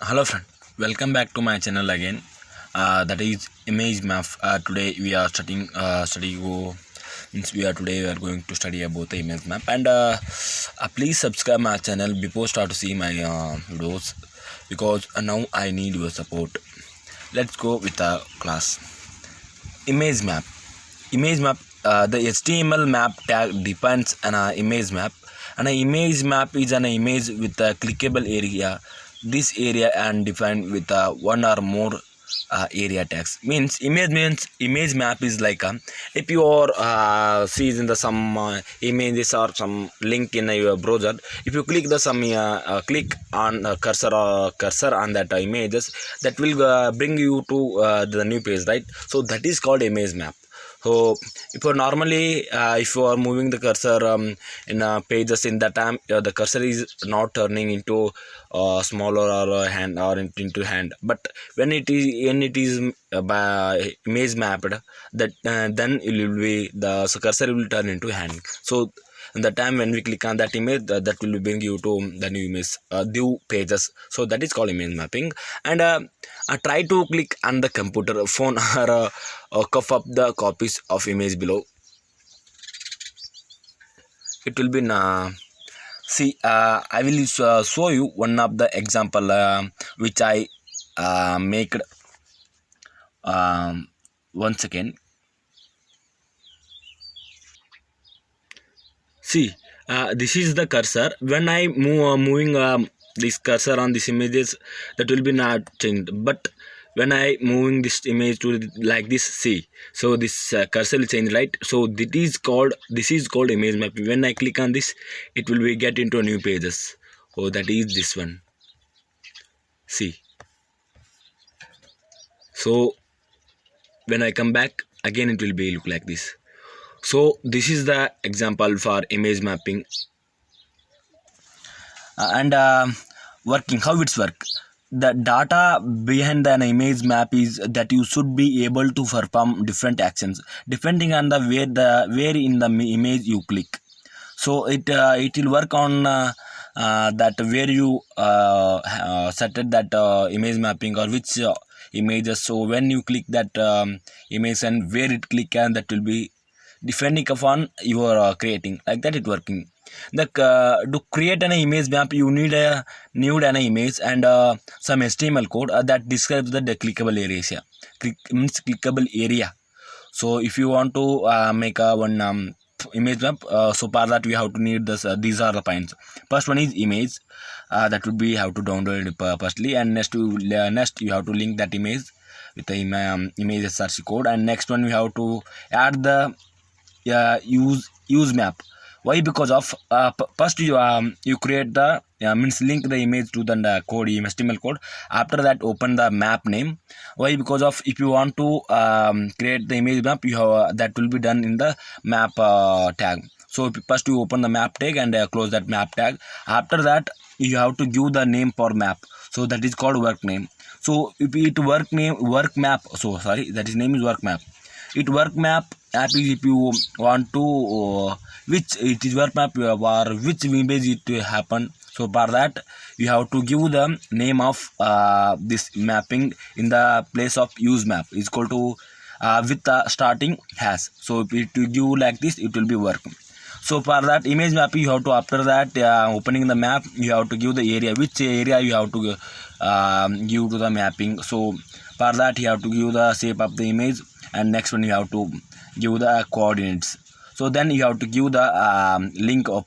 Hello friend, welcome back to my channel again. That is image map. Today we are means we are going to study about the image map, and please subscribe my channel before start to see my videos, because now I need your support. Let's go with the class. Image map. Image map. The HTML map tag defines an image map. An image map is an image with a clickable area. This area and defined with one or more area tags. Means image map is like if you are sees in the some images or some link in your browser. If you click the some click on cursor on that images, that will bring you to the new page, right? So that is called image map. So if you normally if you are moving the cursor in pages, in that time the cursor is not turning into smaller or hand or into hand, but when it is by image mapped, that then it will be the cursor will turn into hand. So in the time when we click on that image, that will bring you to the new image, new pages. So that is called image mapping. And try to click on the computer phone or cough up the copies of image below. It will be see, I will show you one of the example which I make. Once again, see, this is the cursor. When I moving this cursor on this images, that will be not changed. But when I moving this image to like this, see, so this cursor will change, right? So this is called image map. When I click on this, it will be get into new pages. Oh, that is this one. See, so when I come back again, it will be look like this. So this is the example for image mapping. And working, how it's work. The data behind an image map is that you should be able to perform different actions depending on the where in the image you click. So it will work on that where you set it, that image mapping or which images. So when you click that image and where it click, and that will be depending upon your creating, like that it working. The to create an image map, you need a nude an image and some HTML code that describes the clickable areas. Yeah, means clickable area. So if you want to make a one image map, so for that we have to need this. These are the points. First one is image. That would be how to download it firstly, and next you have to link that image with the image src code, and next one we have to add the use map. Why? Because of first you create the means link the image to the code, HTML code. After that, open the map name. Why? Because of if you want to create the image map, you have that will be done in the map tag. So first you open the map tag and close that map tag. After that, you have to give the name for map. So that is called work name. So if it work map, so sorry, that is name is work map. It work map app is if you want to which it is work map or which image it will happen. So for that you have to give the name of this mapping in the place of use map is equal to with the starting hash. So if it will give like this, it will be work. So for that image map, you have to, after that opening the map, you have to give the area, which area you have to give to the mapping. So for that you have to give the shape of the image, and next one you have to give the coordinates. So then you have to give the link of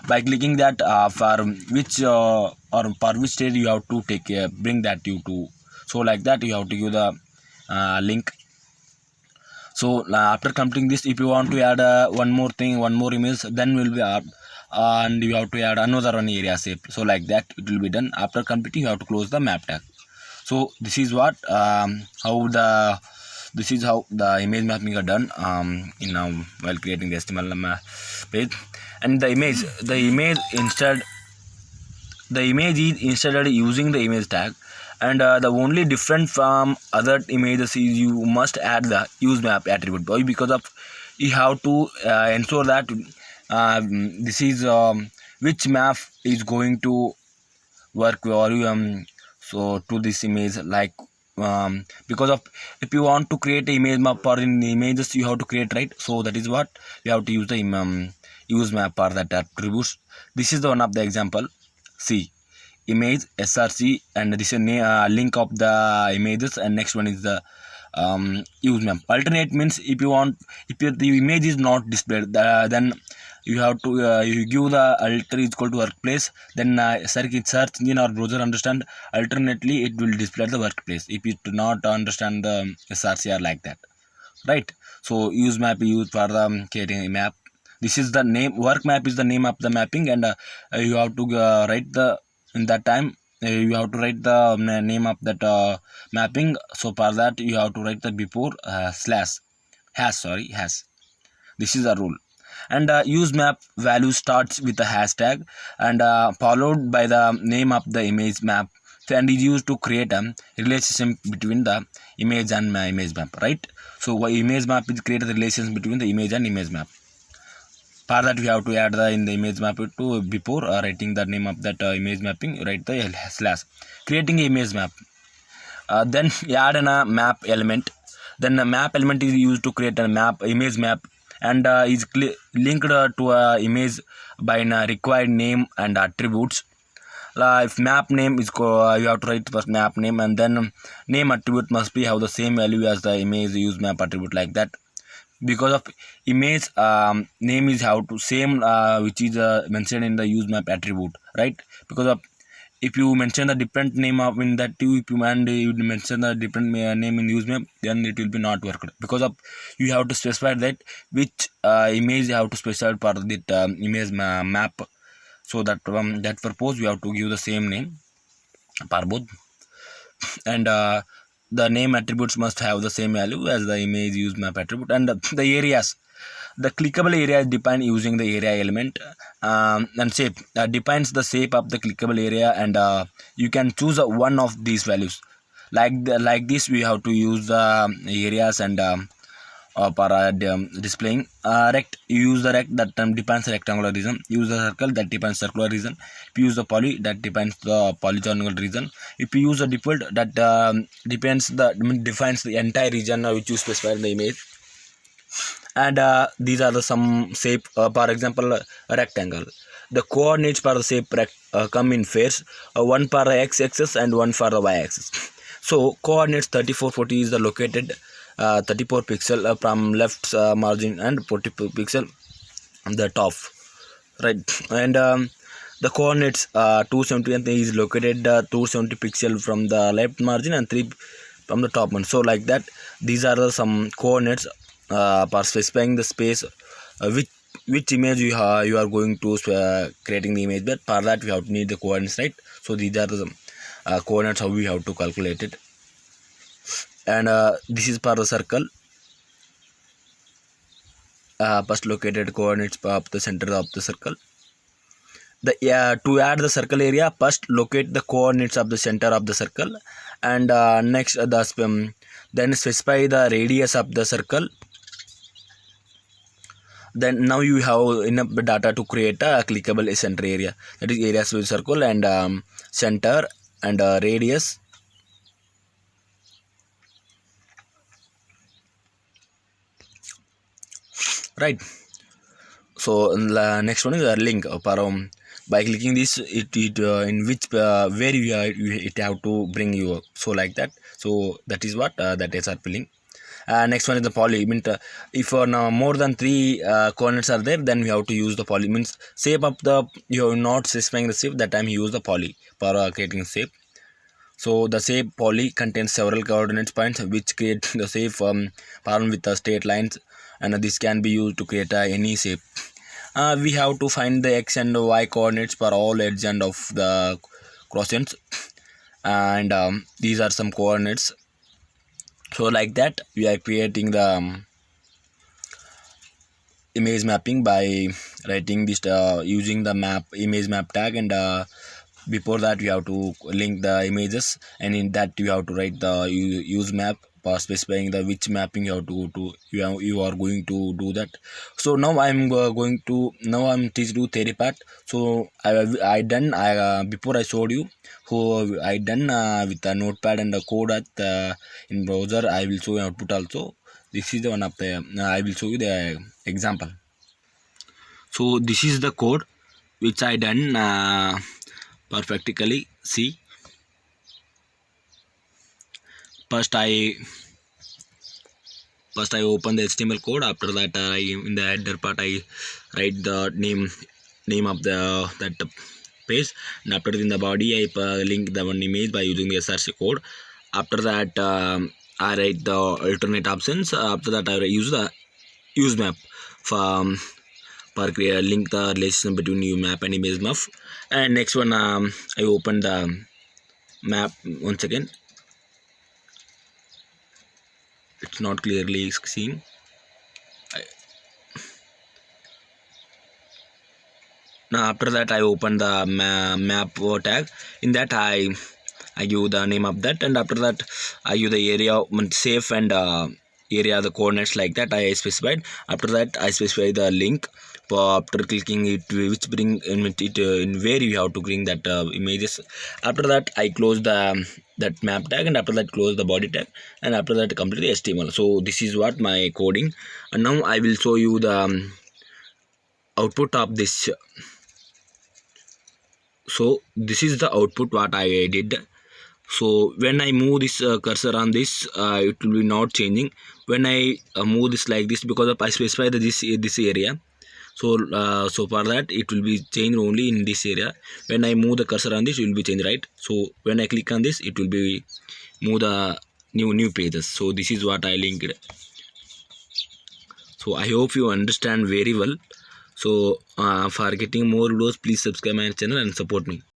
by clicking that for which or for which stage you have to take bring that you to. So like that you have to give the link. So after completing this, if you want to add one more thing, one more image, then will be and you have to add another one area shape. So like that it will be done. After completing, you have to close the map tag. So this is what this is how the image mapping are done in while creating the HTML page. And the image is instead using the image tag. And the only different from other images is you must add the use map attribute. Why? Because of you have to ensure that this is which map is going to work for you. so to this image, like because of, if you want to create an image map or in images you have to create, right? So that is what we have to use the use map for that attributes. This is the one of the example. See, image src, and this is a link of the images, and next one is the use map. Alternate means if you want, if the image is not displayed, then you have to you give the alter is equal to workplace, then search engine or browser understand alternately it will display the workplace if you do not understand the srcr like that, right? So use map used for the creating a map. This is the name, work map is the name of the mapping, and you have to write the, in that time you have to write the name of that mapping. So for that you have to write the before slash hash, sorry, hash. This is a rule. And use map value starts with a hashtag and followed by the name of the image map, and is used to create a relationship between the image and my image map, right? So image map is create a relation between the image and image map. For that we have to add the in the image map to before writing the name of that image mapping, write the slash. Creating image map, then add a map element. Then a map element is used to create a map image map, and is linked to a image by a required name and attributes. If map name is you have to write first map name, and then name attribute must be have the same value as the image use map attribute, like that. Because of image name is how to same which is mentioned in the use map attribute, right? Because of, if you mention a different name of in that too, if you and you mention a different name in use map, then it will be not worked, because of you have to specify that which image you have to specify for that image map. So that that purpose we have to give the same name for both, and the name attributes must have the same value as the image use map attribute. And the areas, the clickable area is defined using the area element, and shape defines the shape of the clickable area, and you can choose one of these values. Like this we have to use the areas, and for displaying rect, you use the rect that defines rectangular region. Use the circle that defines circular region. If you use the poly, that defines the polygonal region. If you use the default, that defines the entire region which you specify in the image. And these are the some shape, for example a rectangle. The coordinates for the shape come in pairs, one for the x-axis and one for the y-axis. So coordinates 3440 is the located 34 pixel from left margin and 40 pixel on the top, right? And the coordinates 270 is located 270 pixel from the left margin and 3 from the top one. So like that, these are the some coordinates for specifying the space which image you are going to creating the image. But for that we have to need the coordinates, right? So these are the coordinates how we have to calculate it. And this is for the circle, first located coordinates of the center of the circle. The to add the circle area, first locate the coordinates of the center of the circle, and next then specify the radius of the circle. Then now you have enough data to create a clickable center area, that is areas with circle and center and radius. Right. So the next one is a link for by clicking this it in which where it have to bring you. So like that. So that is what that is our link. Next one is the poly. Means if now more than 3 coordinates are there, then we have to use the poly. Means shape of the, you are not specifying the shape, that time you use the poly for creating shape. So the shape poly contains several coordinates points which create the shape formed with the straight lines, and this can be used to create any shape. We have to find the x and y coordinates for all edge end of the crossends, and these are some coordinates. So like that we are creating the image mapping by writing this using the map image map tag, and before that you have to link the images, and in that you have to write the use map specifying the which mapping you have to go to. You are going to do that. So now I'm going to now I'm teach you theory part. So I done before I showed you who I done with the notepad and the code at in browser. I will show you output also. This is the one of the I will show you the example. So this is the code which I done perfectly. See, first I open the HTML code. After that, in the header part I write the name of the that page, and after in the body I link the one image by using the src code. After that, I write the alternate options. After that, I use the use map for link the relation between map and image map. And next one, I open the map once again. It's not clearly seen. Now after that, I open the map tag. In that I give the name of that, and after that I give the area safe and area the coordinates like that I specified. After that I specify the link. After clicking it, which bring it in where you have to bring that images. After that I close the that map tag, and after that close the body tag, and after that complete the HTML. So this is what my coding, and now I will show you the output of this. So this is the output what I did. So when I move this cursor on this, it will be not changing. When I move this like this, because of I specify this area. So for that it will be changed only in this area. When I move the cursor on this, it will be changed, right? So when I click on this, it will be move the new pages. So this is what I linked. So I hope you understand very well. So for getting more videos, please subscribe my channel and support me.